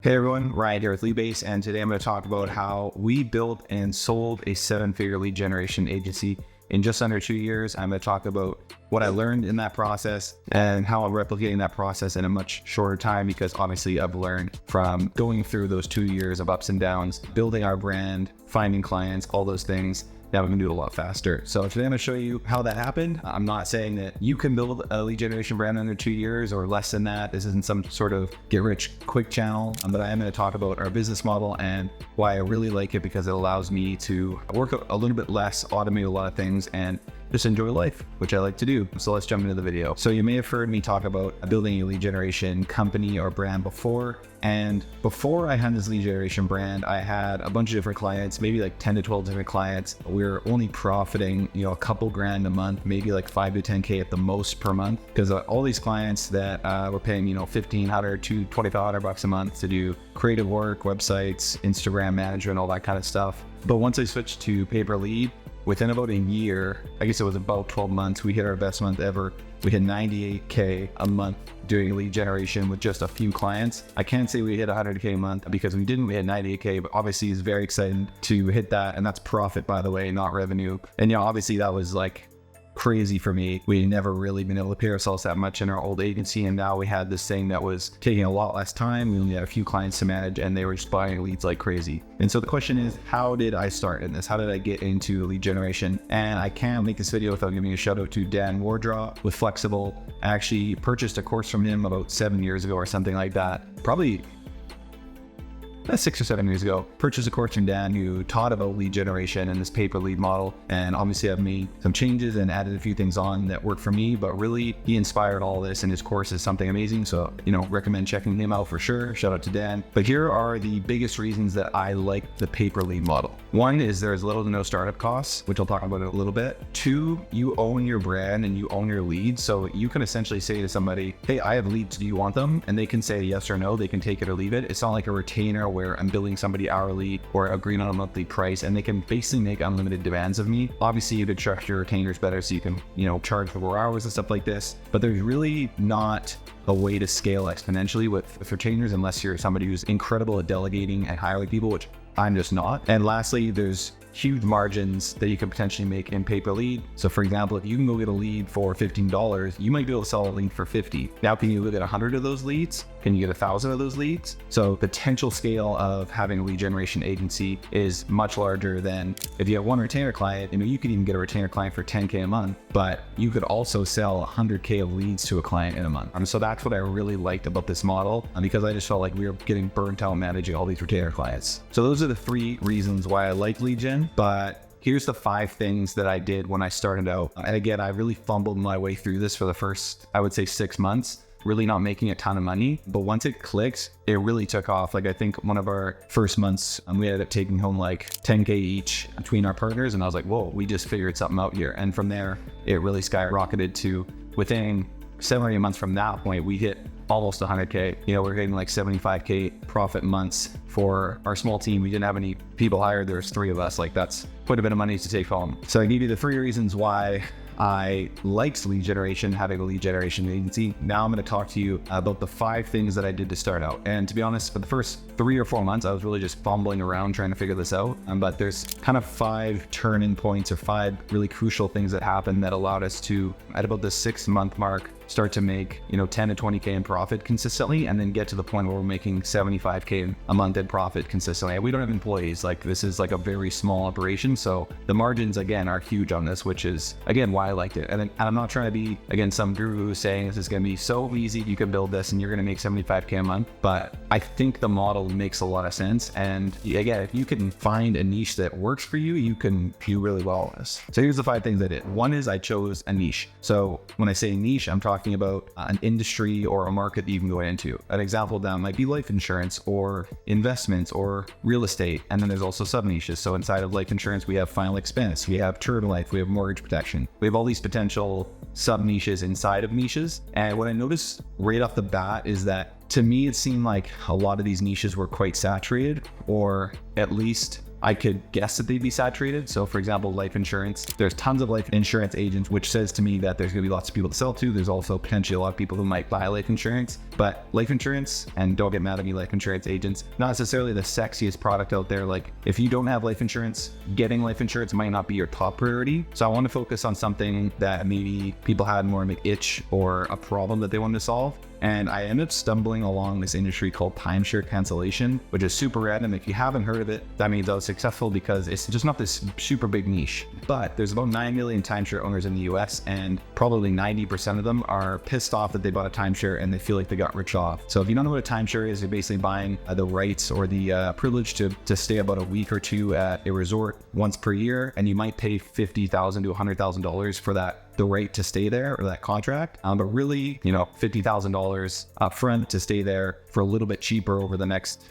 Hey everyone, Ryan here with Leadbase, and today I'm going to talk about how we built and sold a 7-figure lead generation agency in just under 2 years. I'm going to talk about what I learned in that process and how I'm replicating that process in a much shorter time, because obviously I've learned from going through those 2 years of ups and downs, building our brand, finding clients, all those things. Now we can do it a lot faster. So today I'm going to show you how that happened. I'm not saying that you can build a lead generation brand under 2 years or less than that. This isn't some sort of get rich quick channel, but I am going to talk about our business model and why I really like it, because it allows me to work a little bit less, automate a lot of things, and just enjoy life, which I like to do. So let's jump into the video. So you may have heard me talk about building a lead generation company or brand before. And before I had this lead generation brand, I had a bunch of different clients, maybe like 10 to 12 different clients. We were only profiting, a couple grand a month, maybe like 5 to 10K at the most per month, because all these clients that were paying, $1,500 to $2,500 a month to do creative work, websites, Instagram management, all that kind of stuff. But once I switched to pay per lead, within about a year, I guess it was about 12 months, we hit our best month ever. We hit 98K a month doing lead generation with just a few clients. I can't say we hit 100K a month because we didn't. We hit 98K, but obviously it's very exciting to hit that. And that's profit, by the way, not revenue. And obviously that was like crazy for me. We never really been able to pay ourselves that much in our old agency, and now we had this thing that was taking a lot less time. We only had a few clients to manage, and they were just buying leads like crazy. And so the question is, how did I start in this? How did I get into lead generation? And I can't make this video without giving a shout out to Dan Wardraw with Flexible. I actually purchased a course from him about 7 years ago or something like that. Probably 6 or 7 years ago, purchased a course from Dan who taught about lead generation and this pay per lead model. And obviously I've made some changes and added a few things on that work for me, but really he inspired all this, and his course is something amazing. So, recommend checking him out for sure. Shout out to Dan. But here are the biggest reasons that I like the pay per lead model. One is there's little to no startup costs, which I'll talk about in a little bit. 2, you own your brand and you own your leads. So you can essentially say to somebody, hey, I have leads, do you want them? And they can say yes or no, they can take it or leave it. It's not like a retainer where I'm billing somebody hourly or agreeing on a monthly price, and they can basically make unlimited demands of me. Obviously you could structure your retainers better so you can, charge for more hours and stuff like this, but there's really not a way to scale exponentially with retainers unless you're somebody who's incredible at delegating and hiring people, which I'm just not. And lastly, there's huge margins that you can potentially make in pay per lead. So for example, if you can go get a lead for $15, you might be able to sell a lead for $50. Now, can you get 100 of those leads? Can you get 1,000 of those leads? So potential scale of having a lead generation agency is much larger than if you have one retainer client. You could even get a retainer client for 10K a month, but you could also sell 100K of leads to a client in a month. So that's what I really liked about this model, because I just felt like we were getting burnt out managing all these retainer clients. So those are the 3 reasons why I like lead gen. But here's the 5 things that I did when I started out. And again, I really fumbled my way through this for the first, I would say, 6 months, really not making a ton of money. But once it clicked, it really took off. Like I think one of our first months, we ended up taking home like 10K each between our partners. And I was like, whoa, we just figured something out here. And from there, it really skyrocketed to within 7 or 8 months from that point, we hit almost 100K. We're getting like 75K profit months for our small team. We didn't have any people hired. There's 3 of us. Like that's quite a bit of money to take home. So I gave you the 3 reasons why I liked lead generation, having a lead generation agency. Now I'm going to talk to you about the 5 things that I did to start out. And to be honest, for the first 3 or 4 months, I was really just fumbling around trying to figure this out. But there's kind of 5 turning points or 5 really crucial things that happened that allowed us to, at about the 6-month mark, start to make 10 to 20K in profit consistently, and then get to the point where we're making 75K a month in profit consistently. And we don't have employees. Like this is like a very small operation, so the margins again are huge on this, which is again why I liked it. And I'm not trying to be again some guru who's saying this is going to be so easy, you can build this and you're going to make 75K a month, but I think the model makes a lot of sense. And again, if you can find a niche that works for you, you can do really well on this. So here's the 5 things I did. One is I chose a niche. So when I say niche, I'm talking about an industry or a market that you can go into. An example of that might be life insurance or investments or real estate. And then there's also sub niches. So inside of life insurance, we have final expense, we have term life, we have mortgage protection. We have all these potential sub niches inside of niches. And what I noticed right off the bat is that to me, it seemed like a lot of these niches were quite saturated, or at least I could guess that they'd be saturated. So for example, life insurance, there's tons of life insurance agents, which says to me that there's gonna be lots of people to sell to. There's also potentially a lot of people who might buy life insurance, but life insurance, and don't get mad at me life insurance agents, not necessarily the sexiest product out there. Like if you don't have life insurance, getting life insurance might not be your top priority. So I want to focus on something that maybe people had more of an itch or a problem that they wanted to solve. And I ended up stumbling along this industry called timeshare cancellation, which is super random. If you haven't heard of it, that means I was successful because it's just not this super big niche. But there's about 9 million timeshare owners in the US, and probably 90% of them are pissed off that they bought a timeshare and they feel like they got rich off. So if you don't know what a timeshare is, you're basically buying the rights or the privilege to stay about a week or two at a resort once per year, and you might pay $50,000 to $100,000 for the right to stay there or that contract. But really, $50,000 up front to stay there for a little bit cheaper over the next,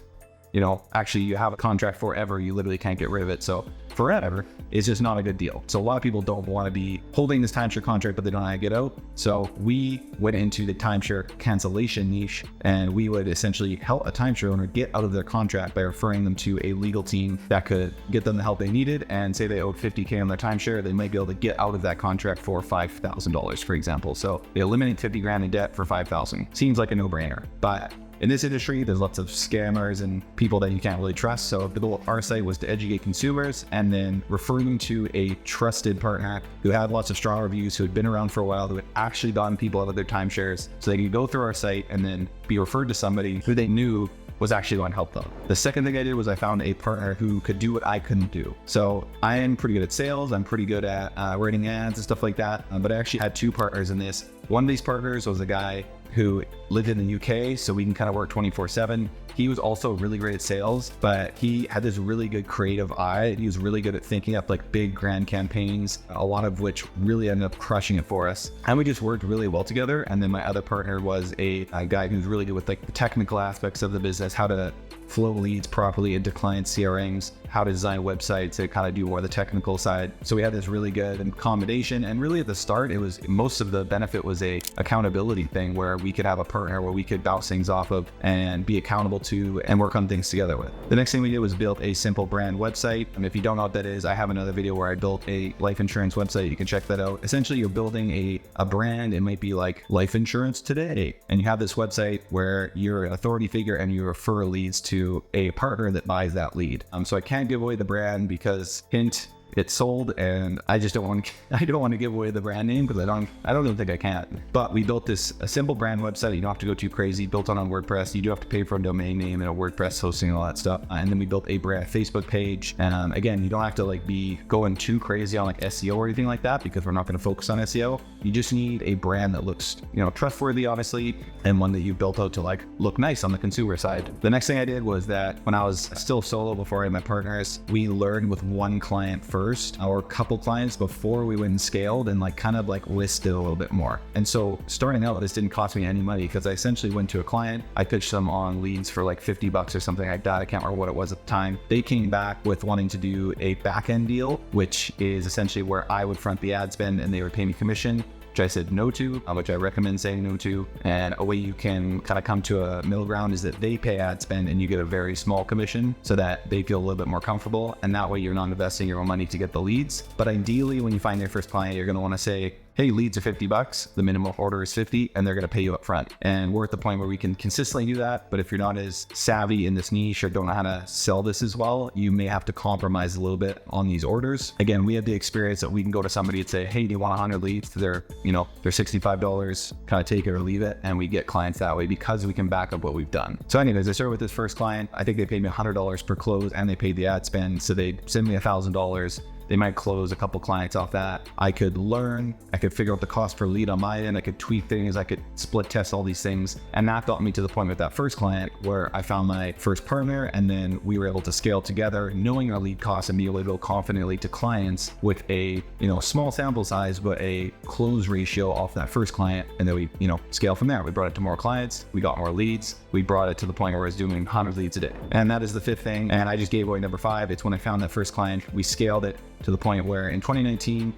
actually you have a contract forever, you literally can't get rid of it. So forever is just not a good deal. So a lot of people don't want to be holding this timeshare contract, but they don't know how to get out. So we went into the timeshare cancellation niche, and we would essentially help a timeshare owner get out of their contract by referring them to a legal team that could get them the help they needed. And say they owed $50K on their timeshare, they might be able to get out of that contract for $5,000, for example. So they eliminate 50 grand in debt for 5,000. Seems like a no-brainer, but in this industry, there's lots of scammers and people that you can't really trust. So the goal of our site was to educate consumers and then refer them to a trusted partner who had lots of strong reviews, who had been around for a while, who had actually gotten people out of their timeshares. So they could go through our site and then be referred to somebody who they knew was actually going to help them. The second thing I did was I found a partner who could do what I couldn't do. So I am pretty good at sales. I'm pretty good at writing ads and stuff like that. But I actually had two partners in this. One of these partners was a guy who lived in the UK, so we can kind of work 24/7. He was also really great at sales, but he had this really good creative eye. He was really good at thinking up like big grand campaigns, a lot of which really ended up crushing it for us. And we just worked really well together. And then my other partner was a guy who's really good with like the technical aspects of the business, how to flow leads properly into client CRMs, how to design websites to kind of do more of the technical side. So we had this really good combination. And really at the start, it was most of the benefit was a accountability thing where we could have a partner where we could bounce things off of and be accountable to and work on things together with. The next thing we did was build a simple brand website. And if you don't know what that is, I have another video where I built a life insurance website. You can check that out. Essentially, you're building a brand. It might be like Life Insurance Today. And you have this website where you're an authority figure and you refer leads to a partner that buys that lead. So I can't give away the brand because hint, it's sold, and I just don't want to give away the brand name because I don't even think I can. But we built a simple brand website. You don't have to go too crazy. Built on WordPress. You do have to pay for a domain name and a WordPress hosting and all that stuff. And then we built a brand Facebook page. And again, you don't have to like be going too crazy on like SEO or anything like that because we're not going to focus on SEO. You just need a brand that looks, trustworthy, obviously, and one that you built out to like look nice on the consumer side. The next thing I did was that when I was still solo before I had my partners, we learned with one client first, or a couple clients before we went and scaled and kind of listed a little bit more. And so starting out, this didn't cost me any money because I essentially went to a client. I pitched them on leads for like $50 or something like that. I can't remember what it was at the time. They came back with wanting to do a back end deal, which is essentially where I would front the ad spend and they would pay me commission, which I said no to, which I recommend saying no to. And a way you can kind of come to a middle ground is that they pay ad spend and you get a very small commission so that they feel a little bit more comfortable. And that way you're not investing your own money to get the leads. But ideally, when you find your first client, you're going to want to say, hey, leads are $50, the minimum order is $50, and they're going to pay you up front. And we're at the point where we can consistently do that. But if you're not as savvy in this niche or don't know how to sell this as well, you may have to compromise a little bit on these orders. Again, we have the experience that we can go to somebody and say, hey, do you want 100 leads? They're $65, kind of take it or leave it. And we get clients that way because we can back up what we've done. So anyways, I started with this first client. I think they paid me $100 per close and they paid the ad spend. So they send me $1,000. They might close a couple clients off that. I could learn, I could figure out the cost per lead on my end. I could tweak things, I could split test all these things. And that got me to the point with that first client where I found my first partner, and then we were able to scale together, knowing our lead costs and be able to go confidently to clients with a, small sample size, but a close ratio off that first client. And then we, scale from there. We brought it to more clients, we got more leads. we brought it to the point where I was doing 100 leads a day. And that is the fifth thing. And I just gave away number 5. It's when I found that first client, we scaled it to the point where in 2019,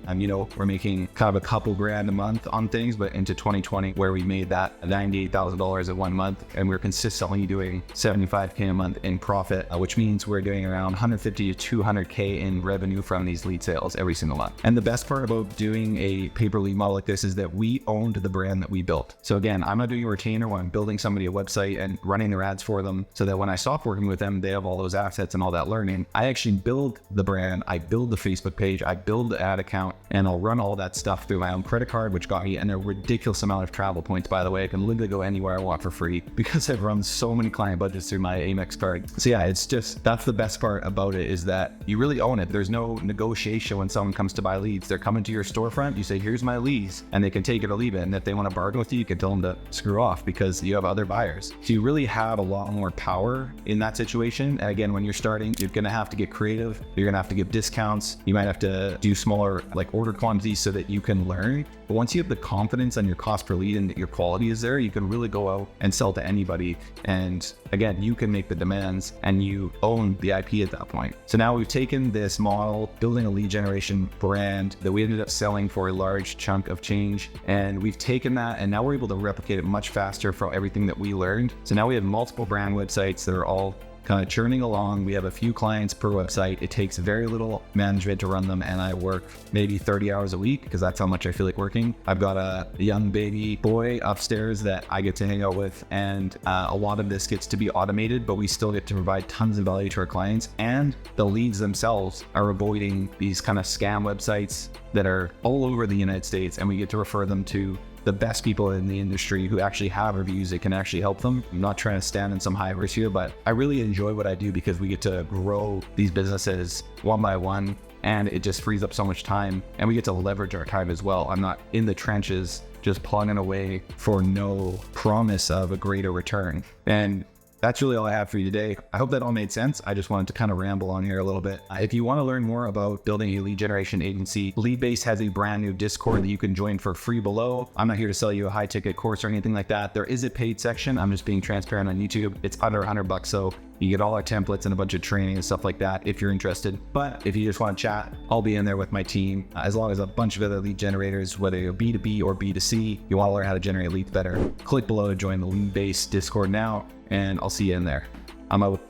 we're making kind of a couple grand a month on things, but into 2020 where we made that $98,000 in 1 month, and we're consistently doing $75K a month in profit, which means we're doing around $150 to $200K in revenue from these lead sales every single month. And the best part about doing a pay-per-lead model like this is that we owned the brand that we built. So again, I'm not doing a retainer when I'm building somebody a website and running their ads for them so that when I stop working with them, they have all those assets and all that learning. I actually build the brand, I build the Facebook page, I build the ad account, and I'll run all that stuff through my own credit card, which got me a ridiculous amount of travel points, by the way. I can literally go anywhere I want for free because I've run so many client budgets through my Amex card. So yeah, it's just, that's the best part about it, is that you really own it. There's no negotiation when someone comes to buy leads. They're coming to your storefront, you say, here's my leads, and they can take it or leave it. And if they want to bargain with you, you can tell them to screw off because you have other buyers. So you really have a lot more power in that situation. And again, when you're starting, you're going to have to get creative. You're going to have to give discounts. You might have to do smaller order quantities so that you can learn. But once you have the confidence on your cost per lead and that your quality is there, you can really go out and sell to anybody. And again, you can make the demands and you own the IP at that point. So now we've taken this model, building a lead generation brand that we ended up selling for a large chunk of change. And we've taken that and now we're able to replicate it much faster for everything that we learned. So now we have multiple brand websites that are all kind of churning along. We have a few clients per website. It takes very little management to run them, and I work maybe 30 hours a week because that's how much I feel like working. I've got a young baby boy upstairs that I get to hang out with, and a lot of this gets to be automated, but we still get to provide tons of value to our clients, and the leads themselves are avoiding these kind of scam websites that are all over the United States, and we get to refer them to the best people in the industry who actually have reviews that can actually help them. I'm not trying to stand in some high horse here, but I really enjoy what I do because we get to grow these businesses one by one, and it just frees up so much time, and we get to leverage our time as well. I'm not in the trenches just plugging away for no promise of a greater return. And that's really all I have for you today. I hope that all made sense. I just wanted to kind of ramble on here a little bit. If you want to learn more about building a lead generation agency, Leadbase has a brand new Discord that you can join for free below. I'm not here to sell you a high ticket course or anything like that. There is a paid section. I'm just being transparent on YouTube. It's under $100, so you get all our templates and a bunch of training and stuff like that if you're interested. But if you just want to chat, I'll be in there with my team, as long as a bunch of other lead generators, whether you're B2B or B2C, you want to learn how to generate leads better. Click below to join the Leadbase Discord now, and I'll see you in there. I'm out.